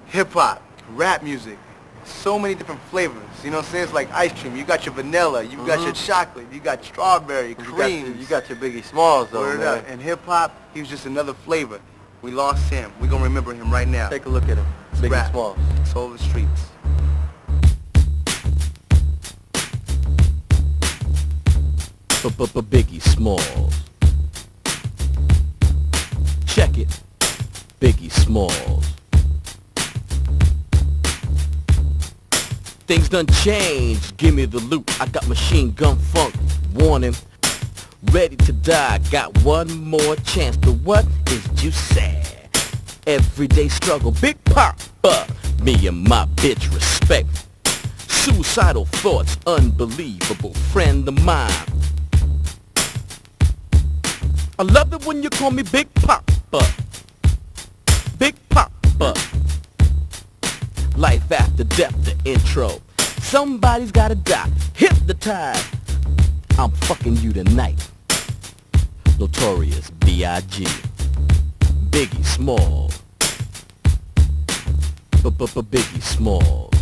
hip-hop, rap music, so many different flavors. You know what I'm saying? It's like ice cream. You got your vanilla, you got your chocolate, you got strawberry, cream. You got your Biggie Smalls, though, Word man. up. And hip-hop, he was just another flavor. We lost him. We're going to remember him right now. Take a look at him. Biggie Rap. Smalls. It's over the streets. Biggie Smalls. Check it. Biggie Smalls. Things done changed. Give me the loot. I got machine gun funk. Warning. Ready to die. Got one more chance. But what is you sad? Everyday struggle. Big Papa. Me and my bitch respect. Suicidal thoughts. Unbelievable. Friend of mine. I love it when you call me Big Papa. Big Papa. Life after death, the intro. Somebody's gotta die. Hypnotized. I'm fucking you tonight. Notorious B.I.G. Biggie Smalls. Biggie Smalls.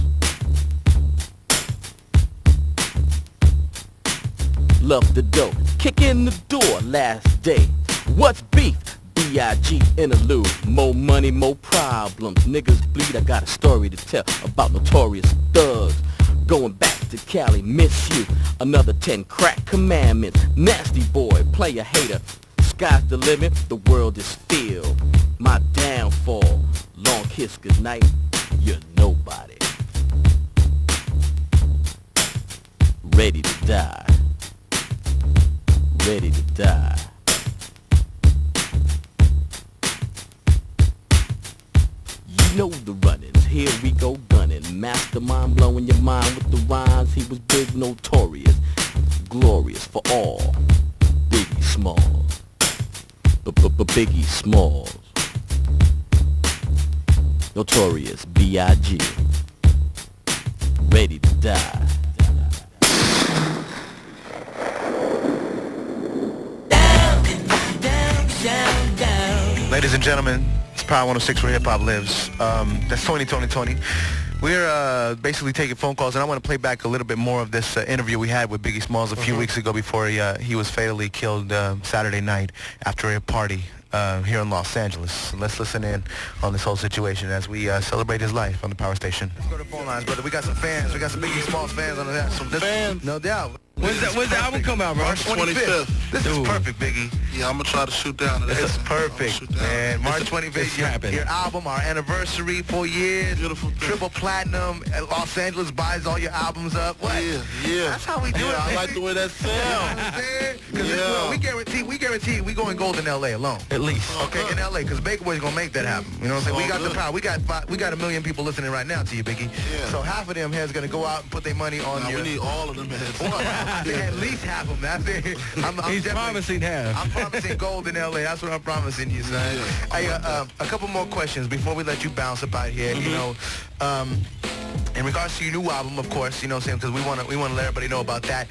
Love the dope. Kick in the door last day. What's beef? B.I.G. interlude. More money, more problems. Niggas bleed. I got a story to tell about notorious thugs. Going back to Cali, miss you. Another 10 crack commandments. Nasty boy, player hater. Sky's the limit. The world is filled. My downfall. Long kiss goodnight. You're nobody. Ready to die. Ready to die. You know the runnings, here we go gunning. Mastermind blowing your mind with the rhymes. He was big, notorious, glorious for all. Biggie Smalls. Biggie Smalls. Notorious B.I.G. Ready to die. Ladies and gentlemen, it's Power 106 where hip-hop lives. That's Tony. We're basically taking phone calls, and I want to play back a little bit more of this interview we had with Biggie Smalls a few weeks ago before he was fatally killed Saturday night after a party here in Los Angeles. So let's listen in on this whole situation as we celebrate his life on the Power Station. Let's go to the phone lines, brother. We got some fans. We got some Biggie Smalls fans on that. Fans? No doubt. When's the album come out, bro? March 25th. This is perfect, Biggie. Yeah, I'm gonna try to shoot down today. This is perfect, man. March 25th, your album, our anniversary, 4 years. Beautiful thing. Triple platinum. Los Angeles buys all your albums up. What? Yeah. That's how we do it. I like the way that sounds. Because we guarantee we going gold in L.A. alone. At least. Okay, in L.A. Because Baker Boy's gonna make that happen. You know what I'm saying? We got the power. We got 1 million people listening right now to you, Biggie. Yeah. So half of them here's gonna go out and put their money on you. We need all of them heads. At least half of them. That's it. He's promising half. I'm promising gold in L.A. That's what I'm promising you, son. Hey, a couple more questions before we let you bounce up out here. You know, in regards to your new album, of course, you know what I'm saying, because we want to let everybody know about that.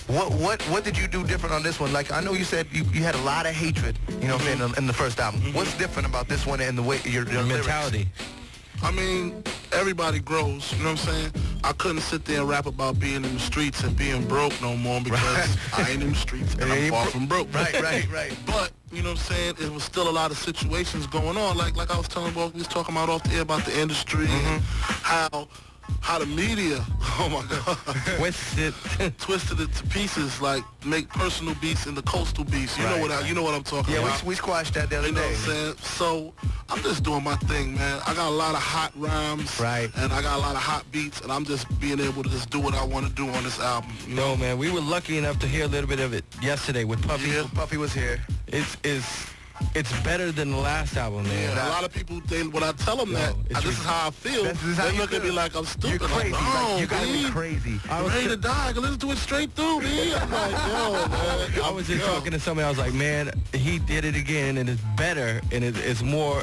What did you do different on this one? Like, I know you said you had a lot of hatred, you know what I'm saying, in the first album. What's different about this one and the way your mentality? Lyrics? I mean, everybody grows, you know what I'm saying? I couldn't sit there and rap about being in the streets and being broke no more because I ain't in the streets and I'm far from broke. Right. But, you know what I'm saying, it was still a lot of situations going on. Like I was telling you, we was talking about off the air about the industry and how the media, oh my God, twisted it to pieces, like make personal beats into coastal beats. You know what I'm talking about. Yeah, we squashed that the other day. You know what I'm saying? So I'm just doing my thing, man. I got a lot of hot rhymes, and I got a lot of hot beats, and I'm just being able to just do what I want to do on this album. You know, man, we were lucky enough to hear a little bit of it yesterday with Puffy. Yeah. Puffy was here. It's better than the last album, man. Yeah, a lot of people, when I tell them this is how I feel, they look at me like I'm stupid. You're crazy. Like, you gotta be crazy. I'm ready to die. Let's do it straight through, man. I'm like, yo, man. I was just talking to somebody. I was like, man, he did it again, and it's better, and it's more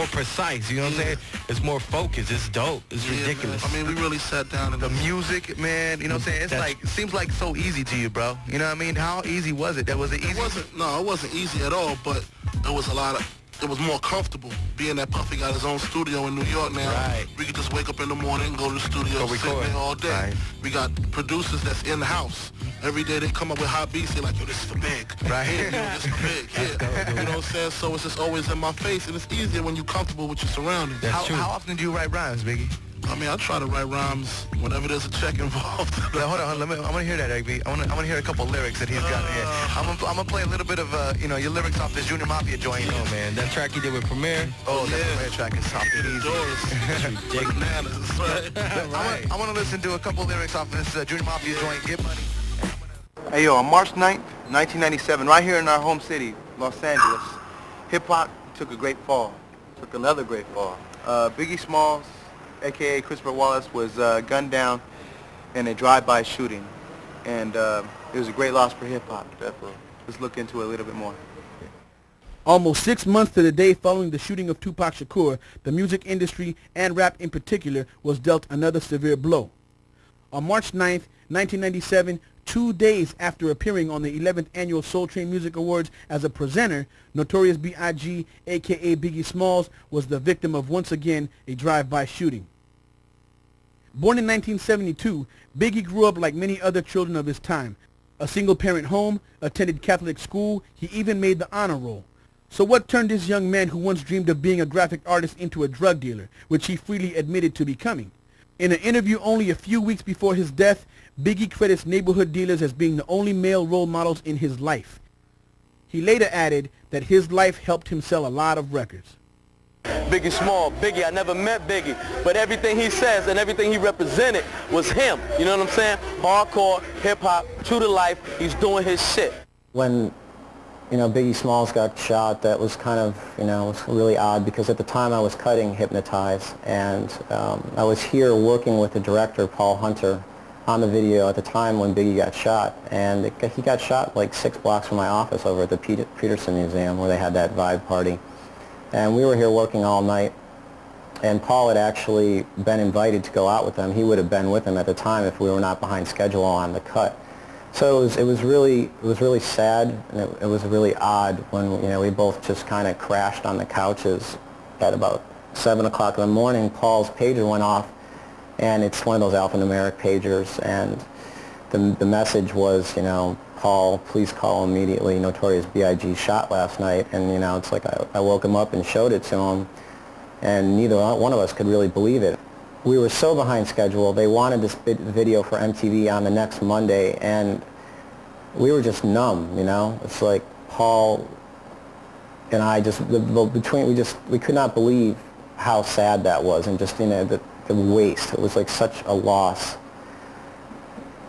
precise. You know what I'm saying? It's more focused. It's dope. It's ridiculous. Man. I mean, we really sat down and the music, man. You know what I'm saying? It's like, it seems like so easy to you, bro. You know what I mean? How easy was it? Was it easy? It wasn't easy at all, but it was a lot of it was more comfortable being that Puffy got his own studio in New York now. Right. We could just wake up in the morning and go to the studio, sit there all day. Right. We got producers that's in the house. Every day they come up with hot beats. They're like, yo, this is for Big. Right. Here, yo, this is for Big. Here. You know what I'm saying? So it's just always in my face, and it's easier when you're comfortable with your surroundings. How often do you write rhymes, Biggie? I mean, I try to write rhymes whenever there's a check involved. Now, hold on, I want to hear that, AB. I want to hear a couple lyrics that he's got here. I'm gonna play a little bit of your lyrics off this Junior Mafia joint. Oh man, that track he did with Premier. Oh, that Premier track is top. Bananas, right? I want to listen to a couple lyrics off this Junior Mafia joint. Get money. Hey, yo, on March 9th, 1997, right here in our home city, Los Angeles, hip-hop took a great fall. Took another great fall. Biggie Smalls, a.k.a. Christopher Wallace, was gunned down in a drive-by shooting. And it was a great loss for hip-hop. Definitely. Let's look into it a little bit more. Almost 6 months to the day following the shooting of Tupac Shakur, the music industry, and rap in particular, was dealt another severe blow. On March 9th, 1997, 2 days after appearing on the 11th Annual Soul Train Music Awards as a presenter, Notorious B.I.G, a.k.a. Biggie Smalls, was the victim of once again a drive-by shooting. Born in 1972, Biggie grew up like many other children of his time. A single-parent home, attended Catholic school, he even made the honor roll. So what turned this young man who once dreamed of being a graphic artist into a drug dealer, which he freely admitted to becoming? In an interview only a few weeks before his death, Biggie credits neighborhood dealers as being the only male role models in his life. He later added that his life helped him sell a lot of records. Biggie Small, Biggie, I never met Biggie, but everything he says and everything he represented was him. You know what I'm saying? Hardcore, hip-hop, true to life, he's doing his shit. When, Biggie Smalls got shot, that was kind of, it was really odd because at the time I was cutting Hypnotize, and I was here working with the director, Paul Hunter, on the video at the time when Biggie got shot, and he got shot like 6 blocks from my office over at the Peterson Museum where they had that Vibe party. And we were here working all night, and Paul had actually been invited to go out with them. He would have been with them at the time if we were not behind schedule on the cut. So it was really sad, and it was really odd when we both just kind of crashed on the couches at about 7 o'clock in the morning. Paul's pager went off, and it's one of those alphanumeric pagers, and the message was, Paul, please call immediately. Notorious B.I.G. shot last night, and it's like I woke him up and showed it to him, and neither one of us could really believe it. We were so behind schedule. They wanted this video for MTV on the next Monday, and we were just numb. It's like Paul and I we could not believe how sad that was, and just the waste. It was like such a loss.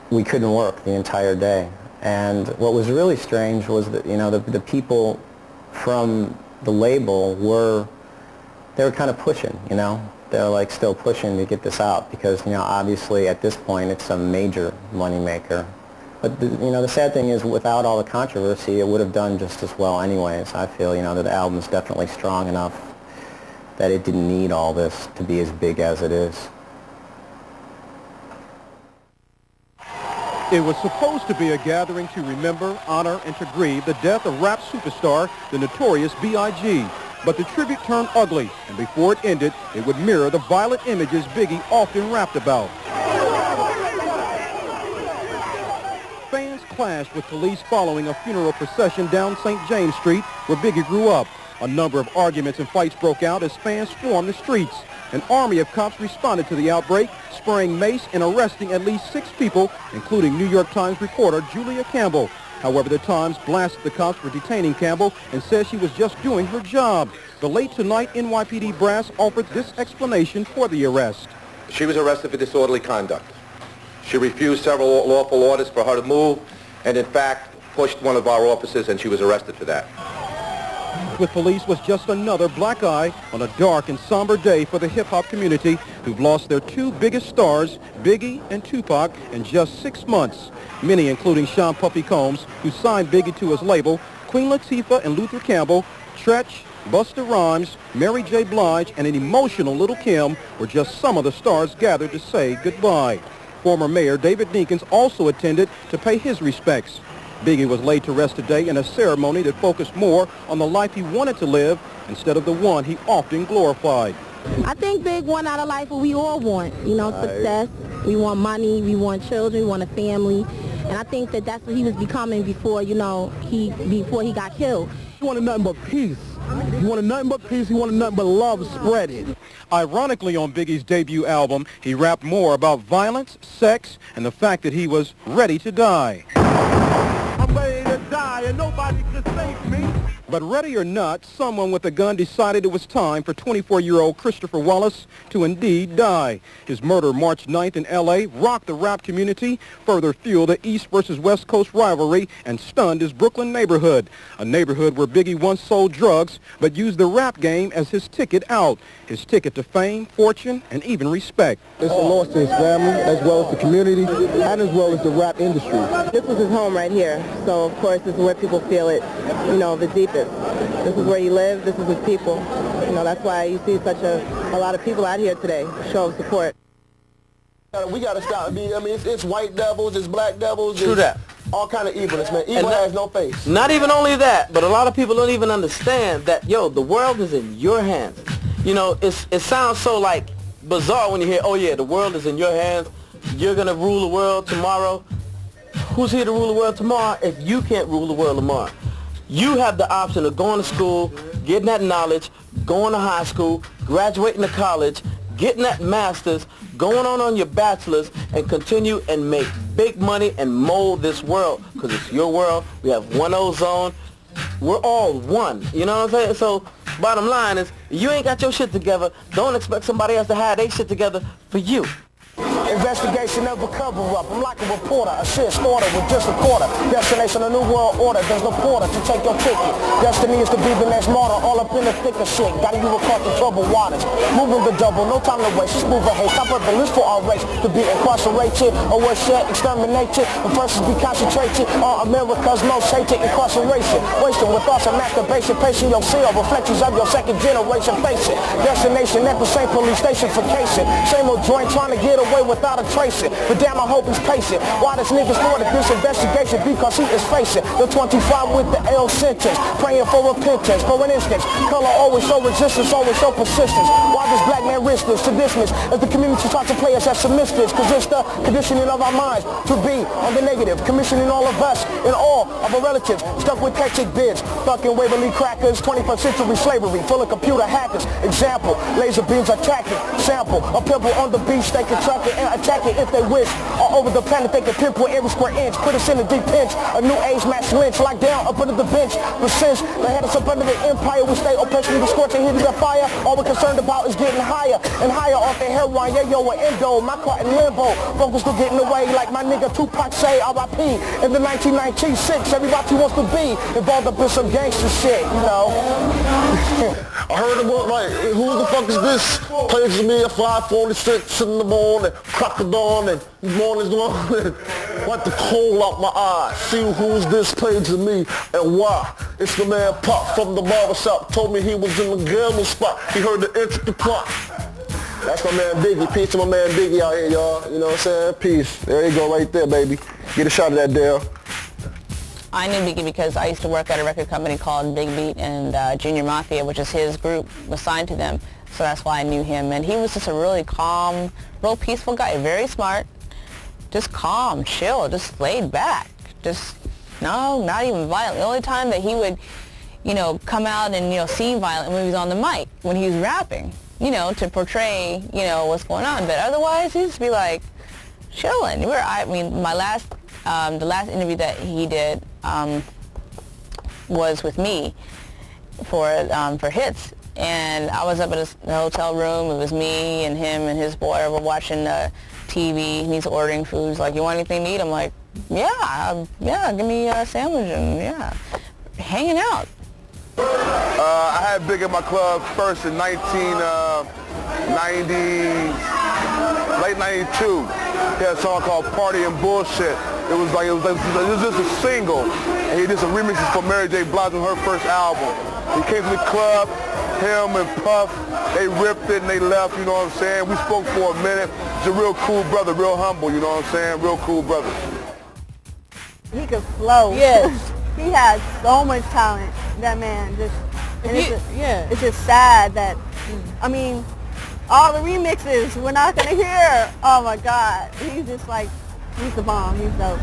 We couldn't work the entire day. And what was really strange was that, the people from the label they were kind of pushing, They were like still pushing to get this out because, obviously at this point it's a major moneymaker. But, the sad thing is without all the controversy, it would have done just as well anyways. I feel, that the album's definitely strong enough that it didn't need all this to be as big as it is. It was supposed to be a gathering to remember, honor, and to grieve the death of rap superstar, the Notorious B.I.G. But the tribute turned ugly, and before it ended, it would mirror the violent images Biggie often rapped about. Fans clashed with police following a funeral procession down St. James Street, where Biggie grew up. A number of arguments and fights broke out as fans swarmed the streets. An army of cops responded to the outbreak, spraying mace and arresting at least 6 people, including New York Times reporter Julia Campbell. However, the Times blasted the cops for detaining Campbell and says she was just doing her job. The late tonight NYPD brass offered this explanation for the arrest. She was arrested for disorderly conduct. She refused several lawful orders for her to move, and in fact pushed one of our officers, and she was arrested for that. With police was just another black eye on a dark and somber day for the hip-hop community, who've lost their 2 biggest stars, Biggie and Tupac, in just 6 months. Many, including Sean Puffy Combs, who signed Biggie to his label, Queen Latifah and Luther Campbell, Tretch, Busta Rhymes, Mary J. Blige, and an emotional Little Kim were just some of the stars gathered to say goodbye. Former Mayor David Dinkins also attended to pay his respects. Biggie was laid to rest today in a ceremony that focused more on the life he wanted to live instead of the one he often glorified. I think Big won out of life what we all want, you know, success. We want money, we want children, we want a family. And I think that that's what he was becoming before, you know, before he got killed. He wanted nothing but peace. He wanted nothing but peace. He wanted nothing but love spread it. Ironically, on Biggie's debut album, he rapped more about violence, sex, and the fact that he was ready to die. I'm ready to die and nobody can save me. But ready or not, someone with a gun decided it was time for 24-year-old Christopher Wallace to indeed die. His murder March 9th in L.A. rocked the rap community, further fueled the East versus West Coast rivalry, and stunned his Brooklyn neighborhood, a neighborhood where Biggie once sold drugs but used the rap game as his ticket out, his ticket to fame, fortune, and even respect. It's a loss to his family, as well as the community, and as well as the rap industry. This was his home right here, so of course this is where people feel it, you know, the deepest. This is where he lived, this is his people. You know, that's why you see such a lot of people out here today show support. We got to stop. I mean, it's white devils, it's black devils. True that. All kind of evilness, man. Evil has no face. Not even only that, but a lot of people don't even understand that, yo, the world is in your hands. You know, it sounds so, like, bizarre when you hear, oh, yeah, the world is in your hands. You're going to rule the world tomorrow. Who's here to rule the world tomorrow if you can't rule the world tomorrow? You have the option of going to school, getting that knowledge, going to high school, graduating to college, getting that master's, going on your bachelor's, and continue and make big money and mold this world, because it's your world. We have one ozone. We're all one. You know what I'm saying? So bottom line is, you ain't got your shit together. Don't expect somebody else to have their shit together for you. Investigation of a cover-up. I'm like a reporter, assist order with just a quarter. Destination, a new world order. There's no porter to take your ticket. Destiny is to be the next martyr, all up in the thick of shit. Gotta you caught the troubled waters. Moving the double, no time to waste. Just move ahead. Stop at the list for our race. To be incarcerated, or worse yet, exterminated. The first is be concentrated on America's most hated incarceration. Wasting with thoughts of masturbation. Pacing your cell, reflections of your second generation. Face it. Destination at the same police station for casing. Same old joint trying to get away without a tracing. But damn, I hope he's patient. Why this nigga's thwarted this investigation? Because he is facing the 25 with the L sentence. Praying for repentance. For an instance, color always show resistance, always show persistence. Why does black man risk this to dismiss as the community tries to play us as submissives? Cause it's the conditioning of our minds to be on the negative, commissioning all of us and all of our relatives stuck with hectic bids. Fucking Waverly crackers, 21st century slavery, full of computer hackers. Example, laser beams attacking. Sample, a pimple on the beach, they can track it and attack it if they wish. All over the planet they can pinpoint every square inch, put us in a deep pinch. A new age mass lynch, locked down up under the bench. But since they had us up under the empire, we stay oppressing the scorch and hitting the fire. All we're concerned about is getting higher and higher off the heroin. Yeah, yo, and endo, my car in limbo. Focus to getting away like my nigga Tupac say, R.I.P. In the 1996, everybody wants to be involved up in some gangster shit, you know. I heard about, like, who the fuck is this? Plays to me at 5:46 in the morning, crack of dawn, and morning's morning. Wipe the coal out my eye. See who's this plays to me and why. It's the man Pop from the barbershop. Told me he was in the gambling spot. He heard the intricate plot. That's my man Biggie. Peace to my man Biggie out here, y'all. You know what I'm saying? Peace. There you go right there, baby. Get a shot of that, Dale. I knew Biggie because I used to work at a record company called Big Beat, and Junior Mafia, which is his group, was signed to them. So that's why I knew him. And he was just a really calm, real peaceful guy, very smart, just calm, chill, just laid back. Just, no, not even violent. The only time that he would, you know, come out and, you know, seem violent when he was on the mic, when he was rapping, you know, to portray, you know, what's going on. But otherwise, he'd just be like, chilling. My last, the last interview that he did was with me for Hits, and I was up in the hotel room. It was me and him and his boy. We're watching TV, and he's ordering food. He's like, "You want anything to eat?" I'm like, "Yeah, give me a sandwich," and yeah, hanging out. I had Big at my club first in 1990, late 92. He had a song called Party and Bullshit. It was just a single. And he did some remixes for Mary J. Blige on her first album. He came to the club, him and Puff, they ripped it and they left, you know what I'm saying? We spoke for a minute. He's a real cool brother, real humble, you know what I'm saying? Real cool brother. he could flow. Yes. He had so much talent, that man. It's just sad that, I mean, all the remixes we're not going to hear. Oh my God. He's just like, he's the bomb. He's dope.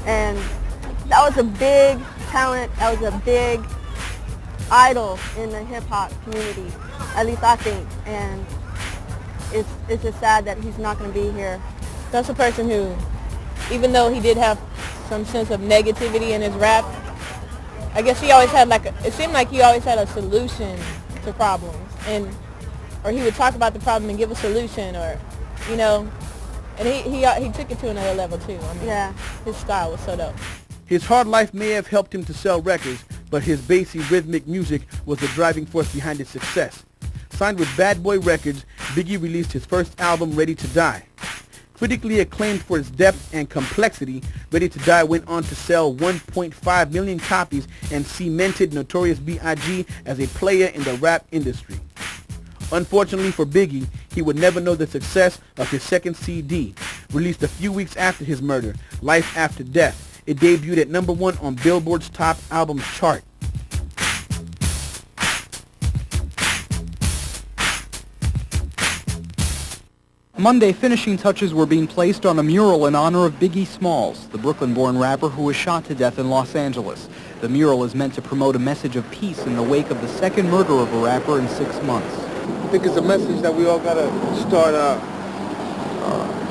And that was a big talent. That was a big idol in the hip-hop community, at least I think. And it's just sad that he's not going to be here. That's a person who, even though he did have some sense of negativity in his rap, I guess he always had it seemed like he always had a solution to problems, or he would talk about the problem and give a solution, or, you know, and he took it to another level too. I mean, his style was so dope. His hard life may have helped him to sell records, but his bassy rhythmic music was the driving force behind his success. Signed with Bad Boy Records, Biggie released his first album, Ready to Die. Critically acclaimed for its depth and complexity, Ready to Die went on to sell 1.5 million copies and cemented Notorious B.I.G. as a player in the rap industry. Unfortunately for Biggie, he would never know the success of his second CD, released a few weeks after his murder, Life After Death. It debuted at #1 on Billboard's Top Albums chart. Monday, finishing touches were being placed on a mural in honor of Biggie Smalls, the Brooklyn-born rapper who was shot to death in Los Angeles. The mural is meant to promote a message of peace in the wake of the second murder of a rapper in 6 months. I think it's a message that we all gotta start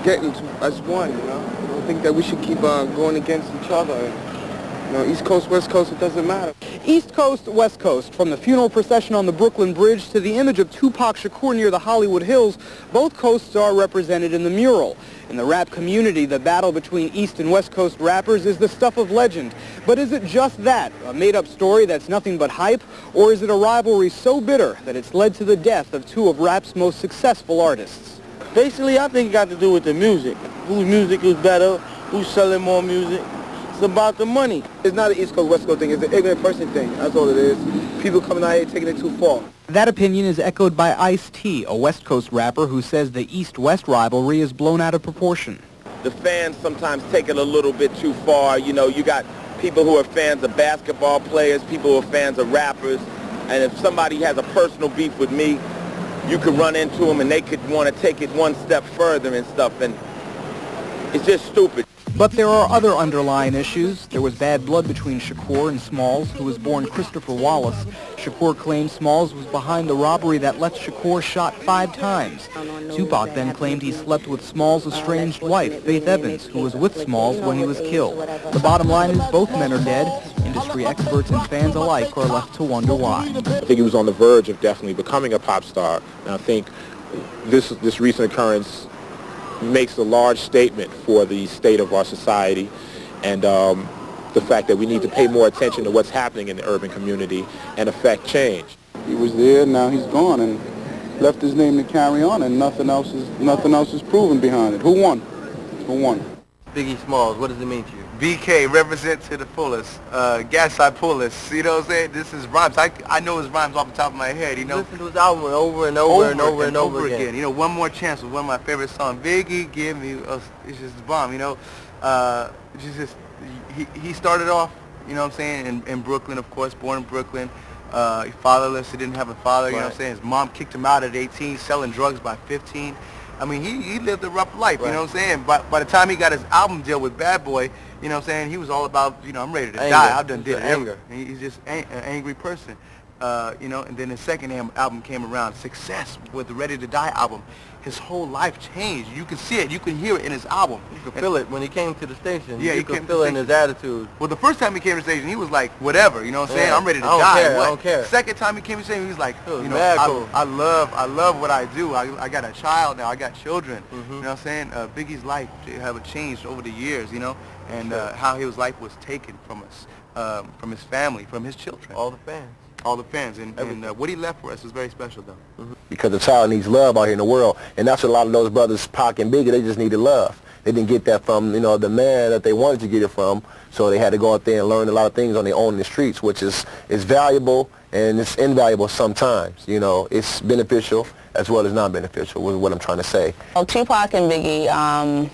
getting to as one, you know? I think that we should keep going against each other. You know, East Coast, West Coast, it doesn't matter. East Coast, West Coast, from the funeral procession on the Brooklyn Bridge to the image of Tupac Shakur near the Hollywood Hills, both coasts are represented in the mural. In the rap community, the battle between East and West Coast rappers is the stuff of legend. But is it just that, a made-up story that's nothing but hype, or is it a rivalry so bitter that it's led to the death of two of rap's most successful artists? Basically, I think it got to do with the music. Whose music is better, who's selling more music. It's about the money. It's not an East Coast, West Coast thing. It's an ignorant person thing. That's all it is. People coming out here taking it too far. That opinion is echoed by Ice-T, a West Coast rapper who says the East-West rivalry is blown out of proportion. The fans sometimes take it a little bit too far. You know, you got people who are fans of basketball players, people who are fans of rappers, and if somebody has a personal beef with me, you could run into them and they could want to take it one step further and stuff, and it's just stupid. But there are other underlying issues. There was bad blood between Shakur and Smalls, who was born Christopher Wallace. Shakur claimed Smalls was behind the robbery that left Shakur shot 5 times. Tupac then claimed he slept with Smalls' estranged wife, Faith Evans, who was with Smalls when he was killed. The bottom line is both men are dead. Industry experts and fans alike are left to wonder why. I think he was on the verge of definitely becoming a pop star. And I think this recent occurrence makes a large statement for the state of our society and the fact that we need to pay more attention to what's happening in the urban community and affect change. He was there, now he's gone, and left his name to carry on, and nothing else is proven behind it. Who won? Who won? Biggie Smalls, what does it mean to you? BK, represent to the fullest. Gas I pullest. You know what I'm saying? This is rhymes. I know his rhymes off the top of my head, you know. Listen to his album over and over and over and over again. You know, One More Chance was one of my favorite songs. Biggie, give me, it's just the bomb, you know. He started off, you know what I'm saying, in Brooklyn, of course, born in Brooklyn. Fatherless, he didn't have a father, you know what I'm saying. His mom kicked him out at 18, selling drugs by 15. I mean, he lived a rough life, you know what I'm saying. But by the time he got his album deal with Bad Boy, you know what I'm saying, he was all about, you know, I'm ready to die. I've done did anger. He's just an angry person, you know. And then his second album came around, Success, with the Ready to Die album. His whole life changed. You can see it. You can hear it in his album. You could feel it when he came to the station. Yeah, you could feel it in his attitude. Well, the first time he came to the station, he was like, whatever, you know what I'm saying? I'm ready to die. I don't care. Second time he came to the station, he was like, you know, I love what I do. I got a child now. I got children. You know what I'm saying? Biggie's life have changed over the years, you know, and how his life was taken from us, from his family, from his children. All the fans. All the fans, and what he left for us was very special, though. Because the child needs love out here in the world, and that's what a lot of those brothers, Pac and Bigga, they just needed love. They didn't get that from, you know, the man that they wanted to get it from, so they had to go out there and learn a lot of things on their own in the streets, which is valuable and it's invaluable sometimes. You know, it's beneficial as well as non-beneficial, is what I'm trying to say. Well, Tupac and Biggie,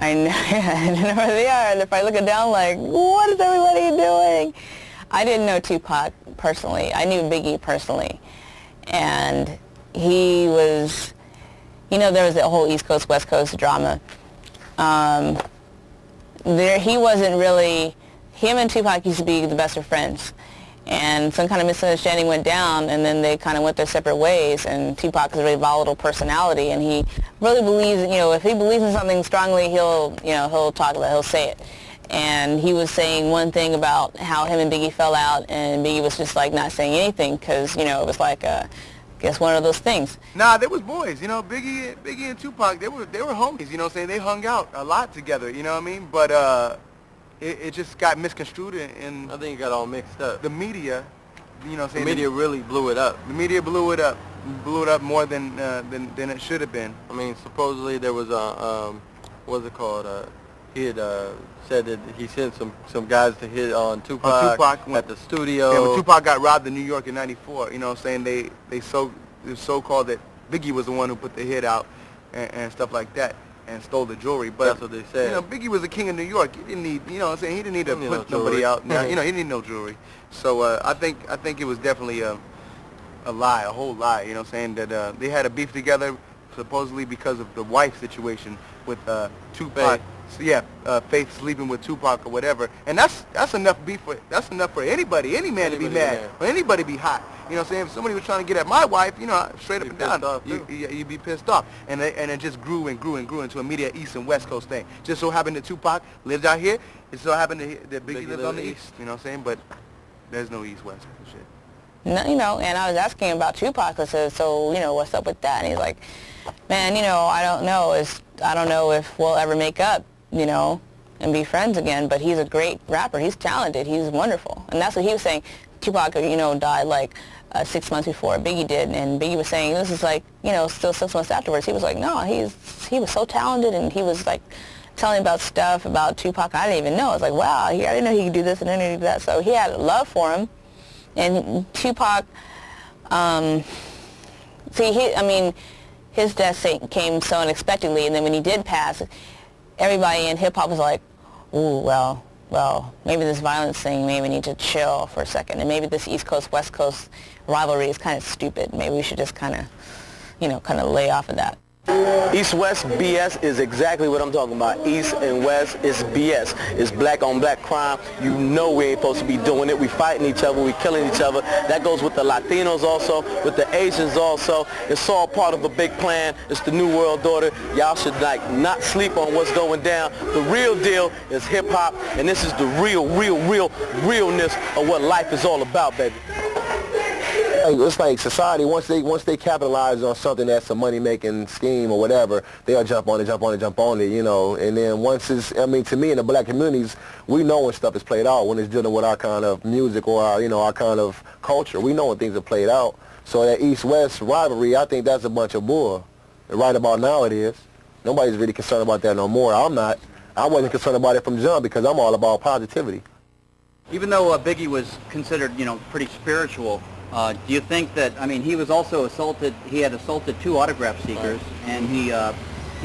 I know, I know where they are, and if I look down like, what is everybody doing? I didn't know Tupac personally. I knew Biggie personally. And he was, you know, there was the whole East Coast, West Coast drama. He wasn't really, him and Tupac used to be the best of friends. And some kind of misunderstanding went down, and then they kind of went their separate ways. And Tupac is a really volatile personality, and he really believes, you know, if he believes in something strongly, he'll talk about it, he'll say it. And he was saying one thing about how him and Biggie fell out, and Biggie was just like not saying anything because, you know, it was like, I guess one of those things. Nah, they was boys, you know, Biggie and Tupac, they were homies, you know what I'm saying? They hung out a lot together, you know what I mean? But it just got misconstrued in I think it got all mixed up. The media, you know what I'm saying? The media really blew it up. The media blew it up more than it should have been. I mean, supposedly there was a, what's it called? He had said that he sent some guys to hit on Tupac at the studio. Yeah, when Tupac got robbed in New York in '94, you know what I'm saying? It was so-called that Biggie was the one who put the hit out and stuff like that and stole the jewelry. But that's what they said. You know, Biggie was the king of New York. He didn't need, you know what I'm saying? He didn't need to put nobody out. You know, he didn't need no jewelry. So I think it was definitely a lie, a whole lie. You know what I'm saying? That they had a beef together supposedly because of the wife situation with Tupac. So, yeah, Faith sleeping with Tupac or whatever, and that's enough beef for anybody, any man to be mad or anybody be hot. You know what I'm saying? If somebody was trying to get at my wife, you know, straight up and down, you'd be pissed off. And it just grew and grew and grew into a media East and West Coast thing. Just so happened that Tupac lived out here. It so happened that Biggie lived on the East. You know what I'm saying? But there's no East West and shit. No, you know, and I was asking about Tupac. I said, so, you know, what's up with that? And he's like, man, you know, I don't know if we'll ever make up, you know, and be friends again, but he's a great rapper. He's talented. He's wonderful. And that's what he was saying. Tupac, you know, died like 6 months before Biggie did, and Biggie was saying, this is like, you know, still 6 months afterwards. He was like, no, he was so talented, and he was like telling about stuff about Tupac I didn't even know. I was like, wow, I didn't know he could do this and didn't do that. So he had love for him. And Tupac, his death came so unexpectedly, and then when he did pass, everybody in hip-hop was like, ooh, well, maybe this violence thing, maybe we need to chill for a second, and maybe this East Coast, West Coast rivalry is kind of stupid. Maybe we should just kind of lay off of that. East-West BS is exactly what I'm talking about. East and West is BS. It's black on black crime. You know we ain't supposed to be doing it. We fighting each other. We killing each other. That goes with the Latinos also, with the Asians also. It's all part of a big plan. It's the New World Order. Y'all should not sleep on what's going down. The real deal is hip-hop, and this is the realness of what life is all about, baby. It's like society, once they capitalize on something that's a money-making scheme or whatever, they'll jump on it, you know. And then once it's, I mean, to me in the black communities, we know when stuff is played out, when it's dealing with our kind of music or our, you know, our kind of culture. We know when things are played out. So that East-West rivalry, I think that's a bunch of bull. Right about now it is. Nobody's really concerned about that no more. I'm not. I wasn't concerned about it from jump because I'm all about positivity. Even though Biggie was considered, you know, pretty spiritual, do you think that, I mean, he was also assaulted, he had assaulted 2 autograph seekers, and he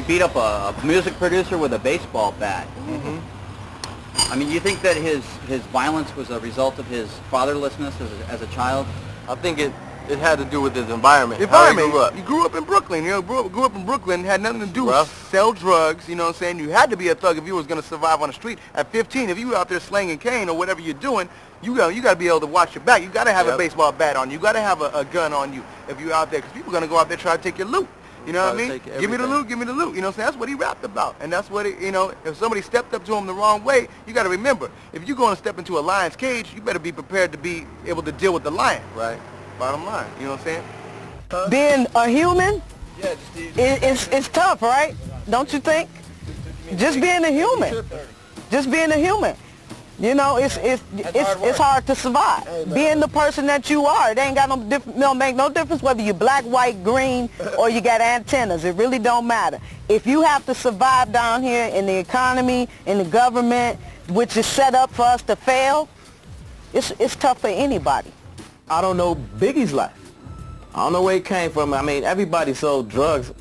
beat up a music producer with a baseball bat. Mm-hmm. I mean, do you think that his violence was a result of his fatherlessness as a child? I think it had to do with his environment. He grew up in Brooklyn, you know, grew up in Brooklyn, had nothing to do with sell drugs, you know what I'm saying? You had to be a thug if you was going to survive on the street. At 15, if you were out there slanging cane or whatever you're doing, you got to be able to watch your back. You got to have a baseball bat on you. You got to have a gun on you if you're out there, because people are going to go out there try to take your loot. You know what I mean? Give me the loot, give me the loot. You know what I'm saying? That's what he rapped about. And that's what, you know, if somebody stepped up to him the wrong way, you got to remember, if you're going to step into a lion's cage, you better be prepared to be able to deal with the lion. Right. Bottom line. You know what I'm saying? Being a human, it's tough, right? Don't you think? Just being a human. Just being a human. You know, it's hard to survive. Being the person that you are, it ain't got make no difference whether you're black, white, green, or you got antennas. It really don't matter. If you have to survive down here in the economy, in the government, which is set up for us to fail, it's tough for anybody. I don't know Biggie's life. I don't know where he came from. I mean, everybody sold drugs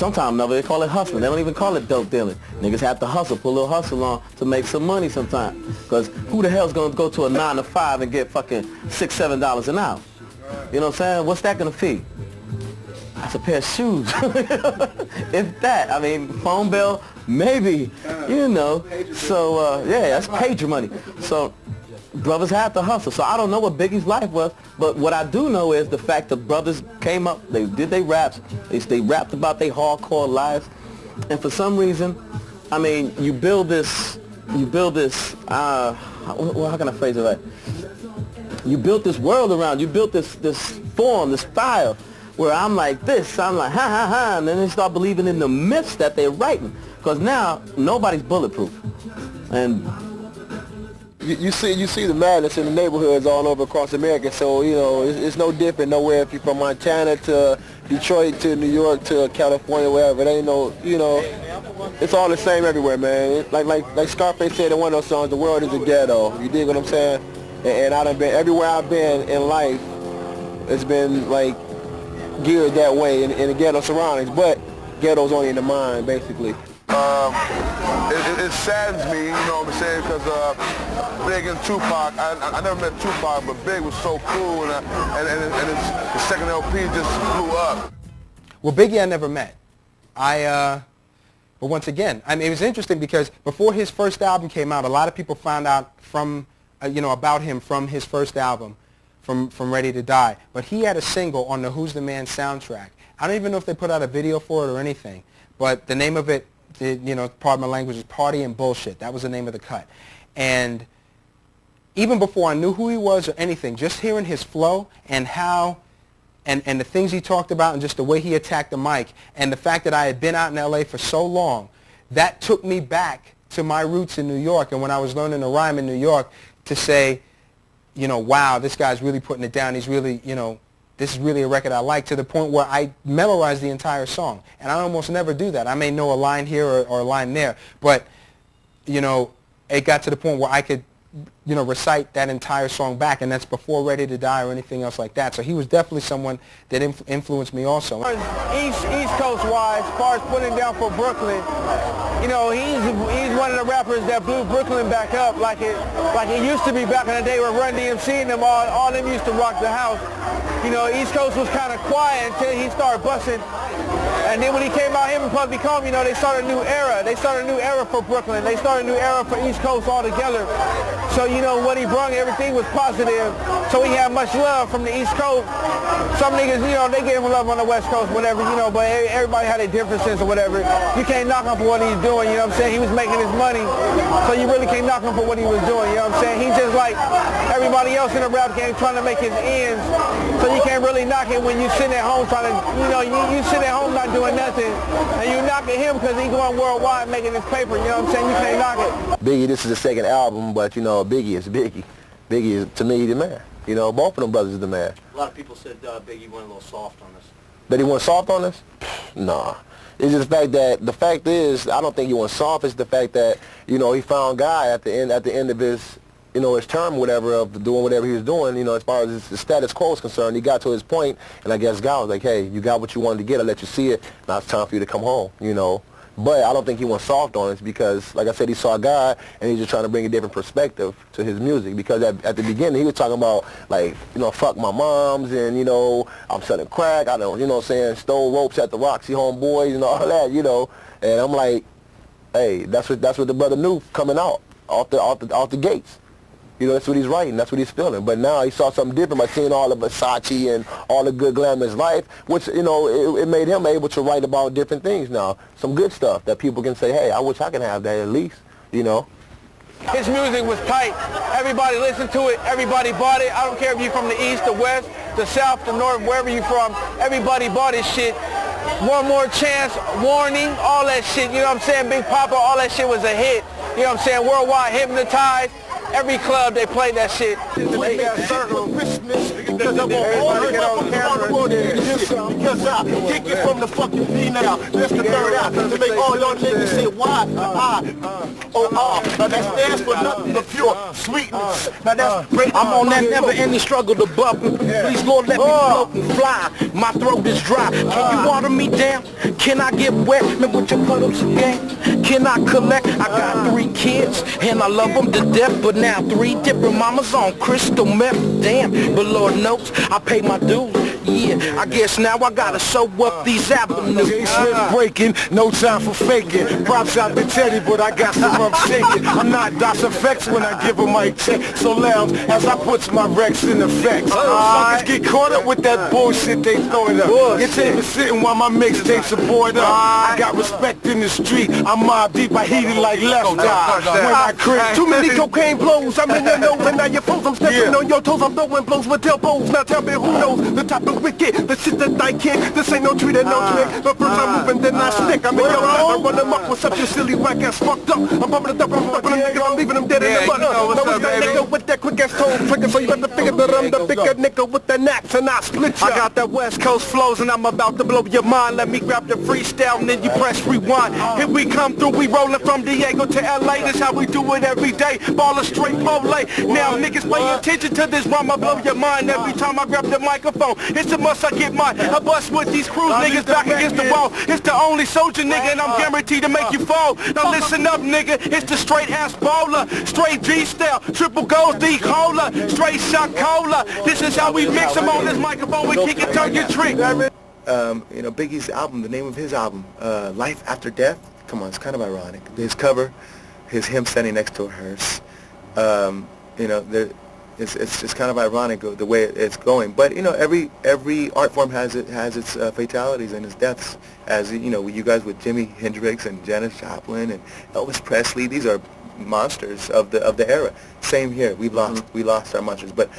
sometimes they call it hustling. They don't even call it dope dealing. Niggas have to hustle, put a little hustle on to make some money sometimes. Because who the hell's going to go to a 9 to 5 and get fucking $6, $7 an hour? You know what I'm saying? What's that going to feed? That's a pair of shoes. If that. I mean, phone bill, maybe, you know. So, yeah, that's pager money. So brothers had to hustle. So I don't know what Biggie's life was, but what I do know is the fact that brothers came up, they did their raps, they rapped about their hardcore lives, and for some reason, I mean, you build this, how can I phrase it right? You built this world around, you built this form, this style, where I'm like this, I'm like ha ha ha, and then they start believing in the myths that they're writing, because now nobody's bulletproof, and you see the madness in the neighborhoods all over across America. So you know it's no different nowhere if you're from Montana to Detroit to New York to California, wherever. There ain't no, you know, it's all the same everywhere, man. Like Scarface said in one of those songs, the world is a ghetto. You dig what I'm saying? And I done been everywhere I've been in life. It's been like geared that way in the ghetto surroundings, but ghetto's only in the mind, basically. It saddens me, you know what I'm saying, because Big and Tupac, I never met Tupac, but Big was so cool, and his second LP just blew up. Well, Biggie I never met. But once again, I mean, it was interesting because before his first album came out, a lot of people found out from, about him from his first album, from Ready to Die. But he had a single on the Who's the Man soundtrack. I don't even know if they put out a video for it or anything, but the name of it, pardon my language, is Party and Bullshit. That was the name of the cut. And even before I knew who he was or anything, just hearing his flow and how, and the things he talked about and just the way he attacked the mic, and the fact that I had been out in L.A. for so long, that took me back to my roots in New York. And when I was learning to rhyme in New York, to say, wow, this guy's really putting it down. He's really, this is really a record I like, to the point where I memorized the entire song. And I almost never do that. I may know a line here or a line there, but, it got to the point where I could, recite that entire song back, and that's before Ready to Die or anything else like that. So he was definitely someone that influenced me also. East Coast wise, as far as putting down for Brooklyn, he's one of the rappers that blew Brooklyn back up like it used to be back in the day where Run DMC and them all them used to rock the house. East Coast was kind of quiet until he started busting. And then when he came out, him and Puffy Combs, they started a new era. They started a new era for Brooklyn. They started a new era for East Coast altogether. So, what he brought, everything was positive. So he had much love from the East Coast. Some niggas, they gave him love on the West Coast, whatever, but everybody had their differences or whatever. You can't knock him for what he's doing, you know what I'm saying? He was making his money, so you really can't knock him for what he was doing, you know what I'm saying? He's just like everybody else in the rap game trying to make his ends. So you can't really knock him when you sitting at home trying to, you sit at home not doing nothing, and you knocking him because he's going worldwide making his paper, you know what I'm saying? You can't knock it. Biggie, this is the second album, but Biggie is Biggie. Biggie is, to me, the man. Both of them brothers is the man. A lot of people said Biggie went a little soft on this. That he went soft on this? Nah. It's just the fact is, I don't think he went soft. It's the fact that, he found God at the end of his, his term, whatever, of doing whatever he was doing, as far as his status quo is concerned. He got to his point, and I guess God was like, hey, you got what you wanted to get. I let you see it. Now it's time for you to come home, But I don't think he went soft on it because, like I said, he saw God, and he's just trying to bring a different perspective to his music. Because at the beginning, he was talking about, like, fuck my moms, and, I'm selling crack. I don't, stole ropes at the Roxy Homeboys and all that, And I'm like, hey, that's what the brother knew coming out off the gates. That's what he's writing. That's what he's feeling. But now he saw something different by seeing all the Versace and all the good glamorous life, which, it made him able to write about different things now. Some good stuff that people can say, hey, I wish I could have that at least, His music was tight. Everybody listened to it. Everybody bought it. I don't care if you're from the east, the west, the south, the north, wherever you're from. Everybody bought his shit. One More Chance, Warning, all that shit. You know what I'm saying? Big Papa, all that shit was a hit. You know what I'm saying? Worldwide, Hypnotized. Every club, they played that shit. Circle Christmas because I'm on camera. because I kick it from the fucking B now. Let's the third out to make all y'all niggas say why, now that stands for nothing but pure sweetness. Now that's great. I'm on that never-ending struggle to bubble. Please, Lord, let me float and fly. My throat is dry. Can you water me down? Can I get wet? Man, put your puddles again. Can I collect? I got 3 kids, and I love them to death. But now 3 different mamas on crystal meth. Damn, but Lord knows I pay my dues. Yeah, I guess now I gotta show up these avenues. Swift breaking, no time for faking. Props out to Teddy, but I got some rum shaking. I'm not DOS effects when I give a mic check. So loud as I put my Rex in effect. Suckers get caught up with that bullshit they throwing up. Your tape is sitting while my mixtapes are bored up. I got respect in the street. I'm mob deep, I heat it like left eye. When I crit, too many cocaine blows. I'm in your nose and now your foes. I'm stepping on your toes. I'm throwing blows with elbows. Now tell me who knows the type of wicked, the shit that I kick. This ain't no treat and no trick. But first I'm moving, then I stick. I'm in your life, I run them up. What's up, you silly whack ass fucked up? I'm bumping it up, I'm stuck on them niggas, I'm leaving them dead in the butt. Now it's that nigga with that quick ass toe trigger, so you got to figure that I'm the bigger nigga with the naps and I split ya. I got that West Coast flows and I'm about to blow your mind. Let me grab the freestyle and then you press rewind. Here we come through, we rolling from Diego to LA. That's how we do it every day. Ballin' straight mole. Now niggas pay attention to this rhyme, I blow your mind every time I grab the microphone. It's a must I get mine. I bust with these crews, niggas back against the wall. It's the only soldier nigga and I'm guaranteed to make you fall. Now listen up nigga, it's the straight ass bowler. Straight G-style, triple gold D-cola. Straight shot cola. This is how we mix them on this microphone. We kick it, turn your trick. You know, Biggie's album, the name of his album, Life After Death. Come on, it's kind of ironic. His cover, him standing next to a hearse. You know, it's kind of ironic the way it's going. But you know, every art form has its fatalities and its deaths. As you know, you guys with Jimi Hendrix and Janis Joplin and Elvis Presley, these are monsters of the era. Same here. We lost our monsters, but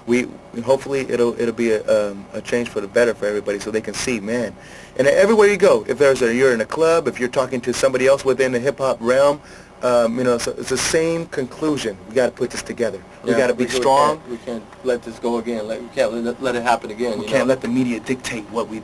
we hopefully it'll be a change for the better for everybody, so they can see, man. And everywhere you go, if you're in a club, if you're talking to somebody else within the hip hop realm, you know, so it's the same conclusion. We got to put this together. We got to be strong. We can't let this go again. We can't let it happen again. We can't let the media dictate what we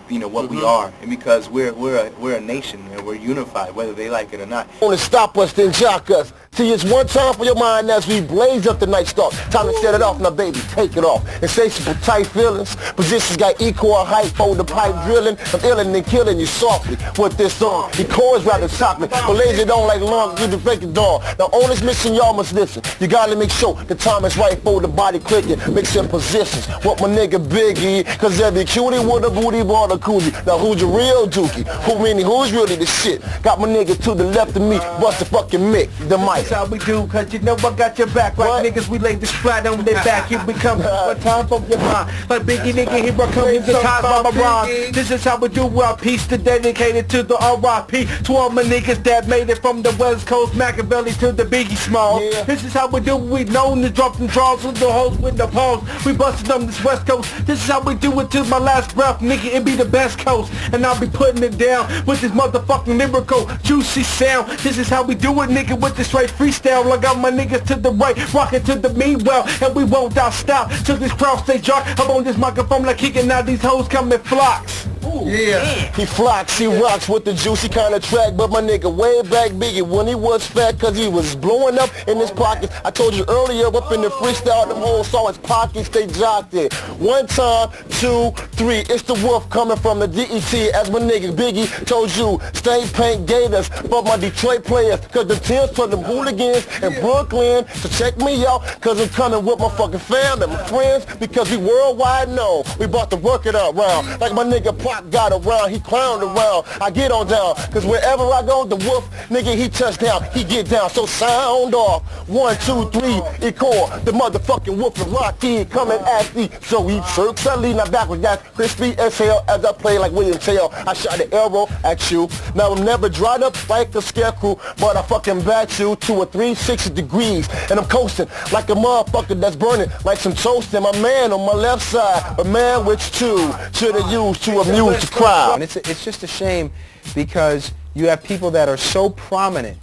are, and because we're a nation and we're unified, whether they like it or not. Want to stop us, then jock us. See, it's one time for your mind as we blaze up the night stalk. Time to set it off, now baby, take it off. Insatiable tight feelings. Positions got equal height, fold the pipe drilling. I'm illin' and killing you softly with this song. The chords rather chocolate, but lazy don't like long, you the break it down. Now on this mission, y'all must listen. You gotta make sure the time is right for the body clicking, mixing positions. What my nigga Biggie, cause every cutie with a booty ball a coolie. Now who's your real dookie? Who's really the shit? Got my nigga to the left of me, bust the fucking mic, the mic. That's how we do, cause you know I got your back. Like niggas, we lay the splat on their back. Here we come, one time for your mind. Like Biggie nigga, here I come, hypnotized by my rhyme. This is how we do our piece, to dedicated to the R.I.P. to all my niggas that made it from the West Coast, Machiavelli to the Biggie Small. This is how we do, we known to drop them draws with the hoes with the pause. We busted on this West Coast. This is how we do it till my last breath, nigga. It be the best coast, and I'll be putting it down with this motherfucking lyrical, juicy sound. This is how we do it, nigga, with this straight freestyle. I got my niggas to the right, rocking to the meanwhile, and we won't stop till this crowd stay dark. I'm on this microphone like kicking out these hoes come in flocks. Ooh, yeah, he flocks, he rocks with the juicy kind of track. But my nigga way back Biggie when he was fat, cause he was blowing up in his pockets. I told you earlier up in the freestyle, them hoes saw his pockets, they jocked it. 1 time, 2, 3, it's the wolf coming from the DET. As my nigga Biggie told you, stay paint gators for my Detroit players, cause the teams for them hooligans in Brooklyn. So check me out, cause I'm coming with my fucking family, my friends, because we worldwide known. We bought to work it out round, like my nigga Pop got around, he clowned around. I get on down, cause wherever I go, the wolf, nigga, he touch down, he get down. So sound off, 1, 2, 3, equal, the motherfucking wolf and Rocky coming at me. So he circs, I lean, now backwards, that's crispy as hell. As I play like William Tell, I shot an arrow at you. Now I'm never dried up like a scarecrow, but I fucking bat you to a 360 degrees, and I'm coasting like a motherfucker that's burning like some toast. And my man on my left side, a man which too should have used to amuse the crowd. And it's just a shame because you have people that are so prominent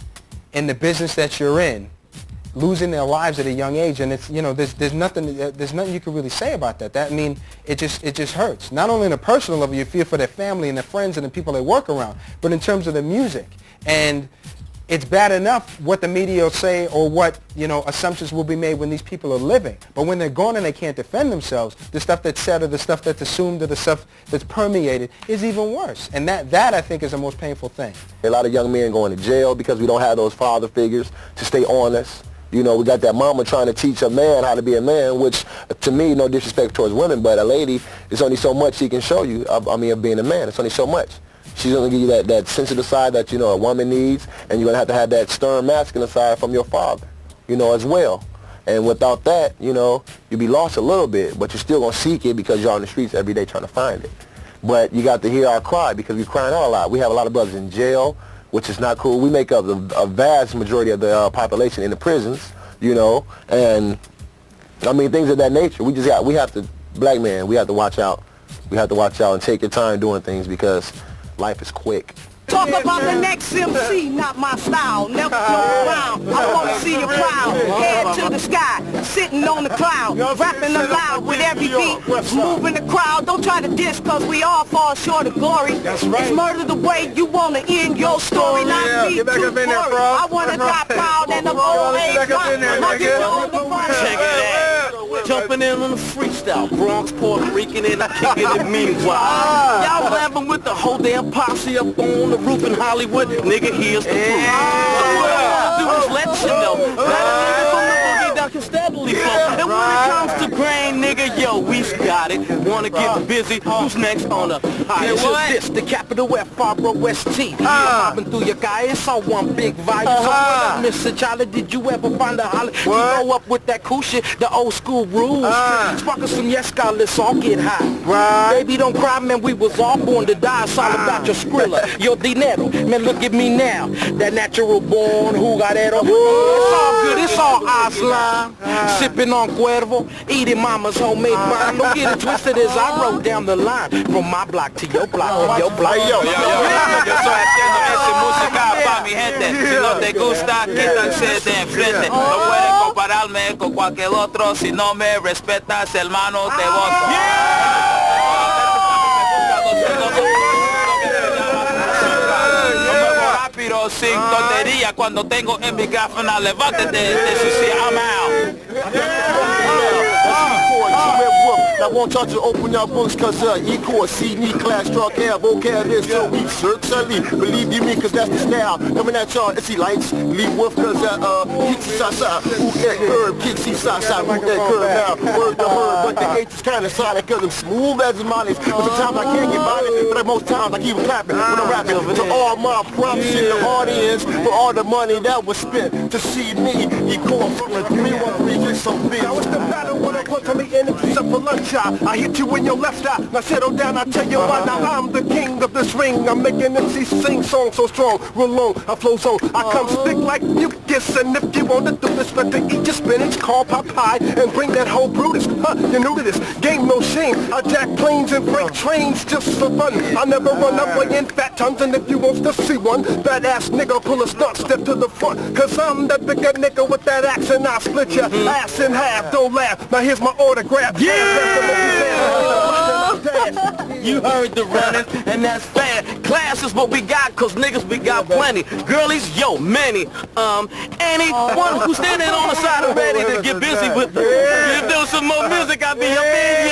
in the business that you're in losing their lives at a young age, and it's, you know, there's nothing you can really say about that. I mean, it just hurts. Not only on a personal level, you feel for their family and their friends and the people they work around, but in terms of the music. And it's bad enough what the media will say or what, you know, assumptions will be made when these people are living. But when they're gone and they can't defend themselves, the stuff that's said or the stuff that's assumed or the stuff that's permeated is even worse. And that I think is the most painful thing. A lot of young men going to jail because we don't have those father figures to stay honest. You know, we got that mama trying to teach a man how to be a man, which to me, no disrespect towards women, but a lady, it's only so much she can show you, of being a man. It's only so much. She's going to give you that sensitive side that, you know, a woman needs, and you're going to have that stern masculine side from your father, you know, as well. And without that, you know, you'll be lost a little bit, but you're still going to seek it because you're on the streets every day trying to find it. But you got to hear our cry because we're crying out a lot. We have a lot of brothers in jail, which is not cool. We make up a vast majority of the population in the prisons, you know, and, I mean, things of that nature. We have to, black man, we have to watch out. We have to watch out and take your time doing things because life is quick. Talk about the next MC, not my style. Never go around. I want to see you proud. Head to the sky, sitting on the cloud, rapping aloud with every beat, moving the crowd. Don't try to diss, cause we all fall short of glory. That's right. It's murder the way you want to end your story, not me too glory. I want to die proud and I'm old age. Check it out. Jumping in on the freestyle, Bronx, Puerto Rican, and I'm kicking it meanwhile. Y'all laughing with the whole damn posse up on the roof in Hollywood. Nigga, here's the proof. So what I do is let you know that a nigga from the boogie down can steadily flow. And when it comes to grain, nigga, yo, we's got it. Wanna get busy? Who's next on the highest? This, the capital F, R-O-S-T. Mobbing through your guy, it's all one big vibe. So what up, Mr. Charlie? Did you ever find a holly? We go up with that cool shit, the old school rules. Sparking some yes, God, let's all get high. Baby, don't cry, man, we was all born to die. It's all about your Skrilla, your dinero. Man, look at me now. That natural born jugadero. It's all good, it's all Aslan. Sipping on Cuervo, eating mama's homemade wine. Don't get it twisted as I wrote down the line. From my block to your block, from your block. Yo estoy haciendo esa música pa' mi gente. Si no te gusta, quítanse de enfrente. No puedes compararme con cualquier otro. Si no me respetas, hermano, te voto. Rápido, sin tontería, cuando tengo el micrófono, levántate de su silla, I'm out. I want y'all to open your books cause E-Course, C-Need class, struck air, vocab is so we certainly believe you me cause that's the style. Coming at y'all, it's lights, leave wolf cause kicks side, who that curve, kicks side, who that curve now, word to word, but the H is kinda solid cause I'm smooth as the mollies, but sometimes I can't get by it, but most times I keep clapping when I'm rapping. To all my props in the audience, for all the money that was spent to see me, E-Course from the 313 get so big. Now it's the battle when I put to me in it's up for lunch. I hit you in your left eye, now settle down, I tell you why, now I'm the king of this ring, I'm making MC sing songs so strong, real long, I flow zone, I come stick like mucus, and if you wanna do this, better eat your spinach, call Popeye, and bring that whole Brutus, you're new to this, game no shame, I jack planes and break trains just for fun, I never run up weighing fat tons, and if you want to see one, badass nigga pull a stunt, step to the front, cause I'm that bigger nigga with that axe, and I'll split your ass in half, don't laugh, now here's my autograph, You heard the running, and that's fair. Class is what we got, cause niggas we got plenty. Girlies, yo, many. Anyone who's standing on the side and ready to get busy with the if there was some more music, I'd be up in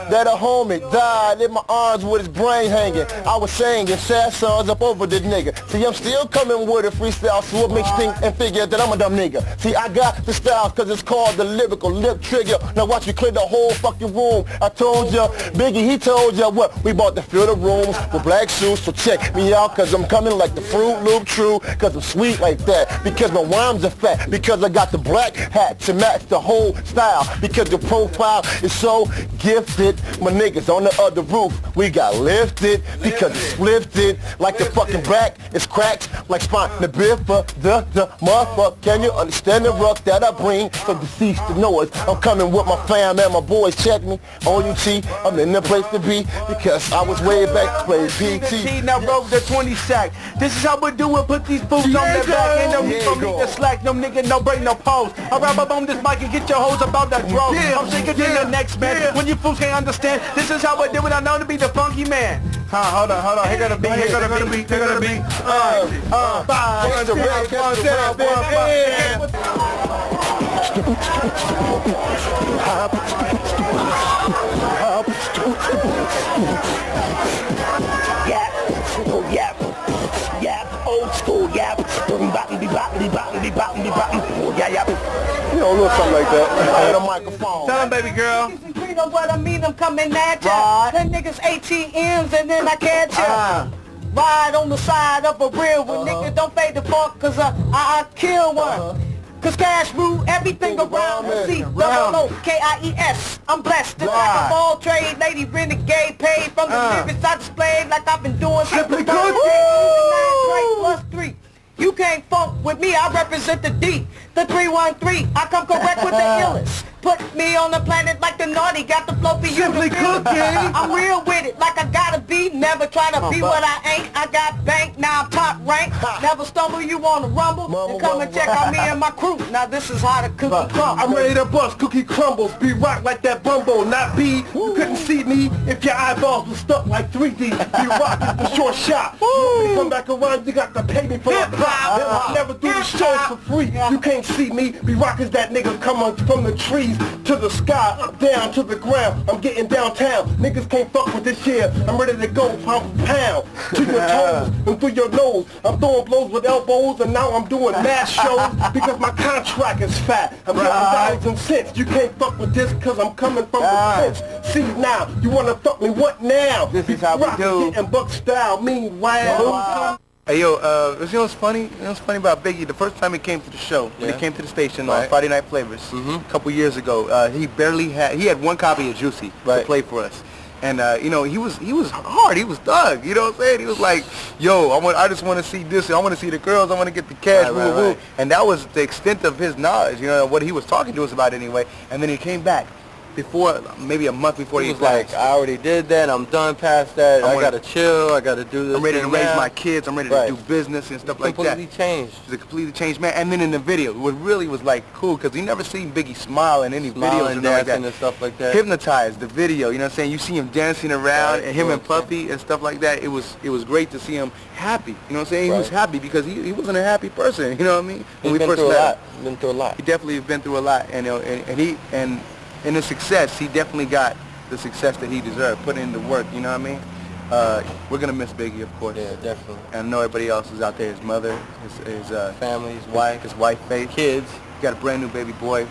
That a homie died in my arms with his brain hanging. I was singing sad songs up over this nigga. See, I'm still coming with a freestyle, so what makes you think and figure that I'm a dumb nigga? See, I got the style cause it's called the lyrical lip trigger. Now watch me clear the whole fucking room. I told ya, Biggie, he told ya what? We bought to fill the rooms with black shoes, so check me out cause I'm coming like the Fruit Loop True, cause I'm sweet like that, because my rhymes are fat, because I got the black hat to match the whole style, because the profile is so gifted. My niggas on the other roof, we got lifted because it's lifted. Like the fucking back, it's cracked like spine. The biffa, the motherfucker. Can you understand the ruck that I bring from deceased to noise? I'm coming with my fam and my boys. Check me on UT. I'm in the place to be because I was way back to play PT. Now roll the 20 sack. This is how we do it. Put these fools on their back. Ain't no need for me to slack. No nigga, no break, no pose. I rap up on this mic and get your hoes about that throat. I'm sicker than the next man. When you fools can't understand, this is how I do it. I know to be the funky man. Hold on. Here gonna be. Old school yap. You know, a little something like that. And a microphone. Tell him, baby girl. You know what I mean? I'm coming at ya. Them niggas ATMs and then I catch ya. Ride on the side of a real one. Nigga, don't fade the fuck cause I kill one. Cause cash rule everything around me. C-O-O-K-I-E-S. I'm blessed. Just like a ball trade lady, renegade, paid from the lyrics I displayed like I've been doing since the first plus 3. You can't funk with me, I represent the D. The 313, I come correct with the illest. Put me on the planet like the naughty, got the flow for you. Simply cooking. I'm real with it, like I gotta be. Never try to be what I ain't. I got bank, now I'm top rank. Never stumble, you wanna rumble. Then come and check out me and my crew. Now this is how the cookie crumbles. I'm ready to bust cookie crumbles. Be rock like that bumbo, not B. You couldn't see me if your eyeballs were stuck like 3D. Be rock is the short shot. You want me to come back around, you got to pay me for the pop. Never do the shows for free. You can't see me. Be rock is that nigga coming from the trees to the sky, up, down, to the ground. I'm getting downtown. Niggas can't fuck with this here. I'm ready to go pound for pound. To your toes and through your nose. I'm throwing blows with elbows and now I'm doing mass shows because my contract is fat. I'm getting dollars and cents. You can't fuck with this cause I'm coming from the fence. See now, you wanna fuck me what now? This is how we do. Getting buck style, meanwhile. Hey yo, you know what's funny? You know what's funny about Biggie? The first time he came to the show, when he came to the station on Friday Night Flavors, a couple years ago, he had one copy of Juicy to play for us. And you know, he was hard, he was thug, you know what I'm saying? He was like, yo, I just want to see this, I want to see the girls, I want to get the cash, woo. And that was the extent of his knowledge, you know, what he was talking to us about anyway. And then he came back. Before, maybe a month before he was like, I already did that, I'm done past that, I gotta chill, I gotta do this. I'm ready to raise my kids, I'm ready to do business and stuff like that. Completely changed. He's a completely changed man. And then in the video, what really was like cool, because you never seen Biggie smile in any videos and dancing and stuff like that. Hypnotized, the video, you know what I'm saying? You see him dancing around, and him and Puffy and stuff like that. It was great to see him happy, you know what I'm saying? He was happy because he wasn't a happy person, you know what I mean? He's been through a lot. Been through a lot. He definitely has been through a lot, and in his success, he definitely got the success that he deserved, put in the work, you know what I mean? We're going to miss Biggie, of course. Yeah, definitely. And I know everybody else is out there, his mother, his family, his wife, Faith. Kids. He got a brand new baby boy.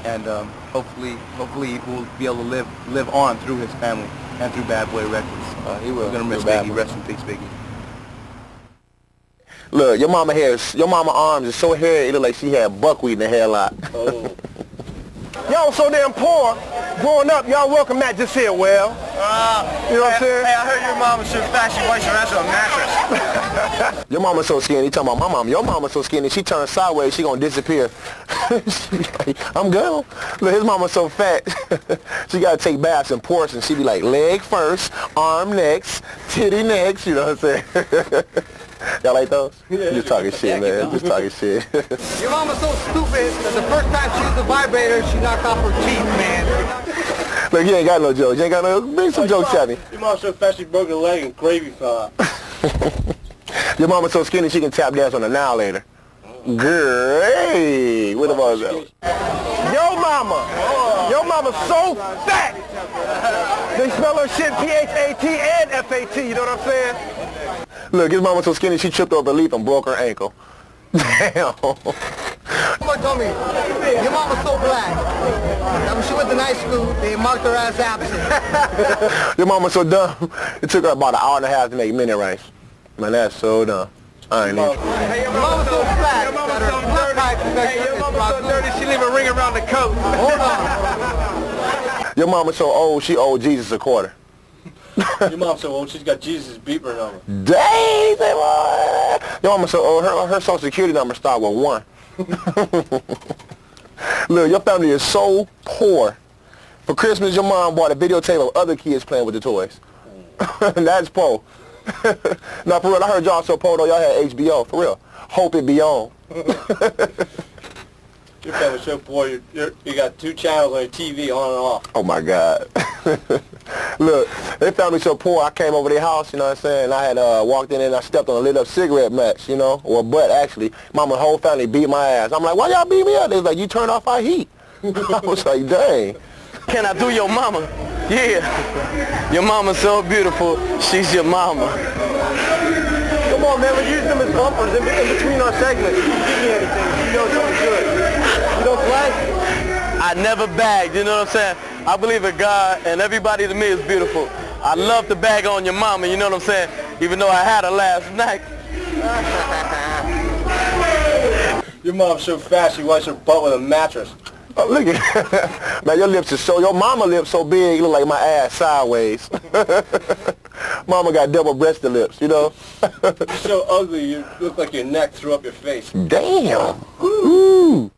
And hopefully he will be able to live on through his family and through Bad Boy Records. He will. We're going to miss Biggie. Rest in peace, Biggie. Look, your mama arms is so hairy, it look like she had buckwheat in the hairlock. Oh. Y'all so damn poor. Growing up, y'all welcome that just here, well. You know what I'm saying? Hey, I heard your mama's so fat she wipes her ass on a mattress. Your mama's so skinny. Talking about my mom. Your mama's so skinny. She turns sideways. She gonna disappear. She be like, I'm gone. Look, his mama's so fat. She gotta take baths in portions. She be like, leg first, arm next, titty next. You know what I'm saying? Y'all like those? Yeah. Just talking shit, man. Just talking shit. Your mama's so stupid that the first time she used the vibrator, she knocked off her teeth, man. Look, you ain't got no jokes. You ain't got no. Bring some jokes at me. Your mom so fat she broke her leg and gravy fell out. Your mama's so skinny she can tap dance on an annihilator. Great. What about that? Your mama's so fat. They spell her shit P-H-A-T and F-A-T. You know what I'm saying? Look, his mama so skinny she tripped over a leaf and broke her ankle. Damn. Someone told me, your mama's so black that when she went to night school, they marked her as absent. Your mama's so dumb, it took her about an hour and a half to make minute rice. Man, that's so dumb. I ain't even. Hey, your mama's so flat. Your mama's so dirty. Hey, your mama's so dirty, she leave a ring around the coat. Hold on. Your mama's so old, she owed Jesus a quarter. Your mom's so old, she's got Jesus' beeper number. Dang, your mama's so old, her social security number start with 1. Look, your family is so poor. For Christmas, your mom bought a videotape of other kids playing with the toys. That's poor. Now, for real, I heard y'all so poor though, y'all had HBO, for real. Hope it be on. Your family's so poor, you got 2 channels on your TV on and off. Oh my God. Look, they found me so poor, I came over their house, you know what I'm saying? I had walked in and I stepped on a lit up cigarette match, you know, or butt actually. Mama's whole family beat my ass. I'm like, why y'all beat me up? They was like, you turned off our heat. I was like, dang. Can I do your mama? Yeah. Your mama's so beautiful, she's your mama. Come on, man, we're using them as bumpers in between our segments. You give me anything, you know something good. You don't play? I never bagged, you know what I'm saying? I believe in God, and everybody to me is beautiful. I love to bag on your mama, you know what I'm saying? Even though I had her last night. Your mom's so fat, she wipes her butt with a mattress. Oh, look at man, your lips are so, your mama lips so big, look like my ass sideways. Mama got double-breasted lips, you know? You're so ugly, you look like your neck threw up your face. Damn. Ooh.